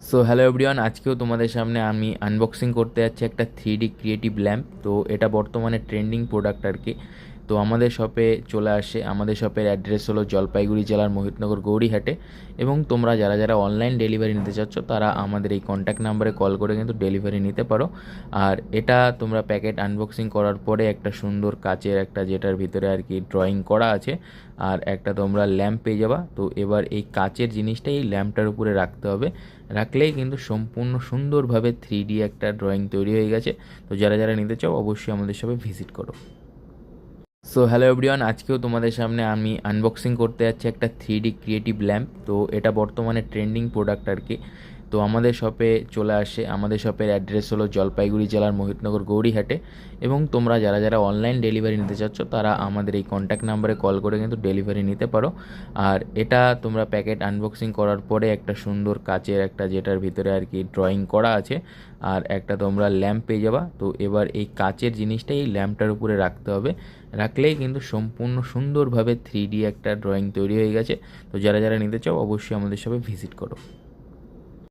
So hello everyone, আজকেও তোমাদের সামনে আমি আনবক্সিং করতে যাচ্ছি একটা 3D ক্রিয়েটিভ ল্যাম্প। তো এটা বর্তমানে ট্রেন্ডিং প্রোডাক্ট আর কি। তো আমাদের শপে চলে আসে। আমাদের শপের অ্যাড্রেস হলো জলপাইগুড়ি জেলার মোহিতনগর গৌরীহাটে। এবং তোমরা যারা যারা অনলাইন ডেলিভারি নিতে চাচ্ছ তারা আমাদের এই কন্ট্যাক্ট নাম্বারে কল করে কিন্তু ডেলিভারি নিতে পারো। আর এটা তোমরা প্যাকেট আনবক্সিং করার পরে একটা সুন্দর কাচের একটা, যেটার ভিতরে আর কি ড্রয়িং করা আছে, আর একটা তোমরা ল্যাম্প পেয়ে যাবা। তো এবার এই কাচের জিনিসটা এই ল্যাম্পটার উপরে রাখতে হবে। রাখলেই কিন্তু সম্পূর্ণ সুন্দরভাবে 3D একটা ড্রয়িং তৈরি হয়ে গেছে। তো যারা যারা নিতে চাও অবশ্যই আমাদের সবাই ভিজিট করো। সো হ্যালো এভরিওয়ান, আজকেও তোমাদের সামনে আমি আনবক্সিং করতে যাচ্ছি একটা 3D ক্রিয়েটিভ ল্যাম্প। তো এটা বর্তমানে ট্রেন্ডিং প্রোডাক্ট আর কি। তো আমাদের শপে চলে আসে। আমাদের শপের অ্যাড্রেস হলো জলপাইগুড়ি জেলার মোহিতনগর গৌরীহাটে। এবং তোমরা যারা যারা অনলাইন ডেলিভারি নিতে চাচ্ছ তারা আমাদের এই কন্ট্যাক্ট নাম্বারে কল করে কিন্তু ডেলিভারি নিতে পারো। আর এটা তোমরা প্যাকেট আনবক্সিং করার পরে একটা সুন্দর কাচের একটা, যেটার ভিতরে আর কি ড্রয়িং করা আছে, আর একটা তোমরা ল্যাম্প পেয়ে যাবা। তো এবার এই কাচের জিনিসটা এই ল্যাম্পটার উপরে রাখতে হবে। রাখলেই কিন্তু সম্পূর্ণ সুন্দরভাবে 3D একটা ড্রয়িং তৈরি হয়ে গেছে। তো যারা যারা নিতে চাও অবশ্যই আমাদের সবাই ভিজিট করো।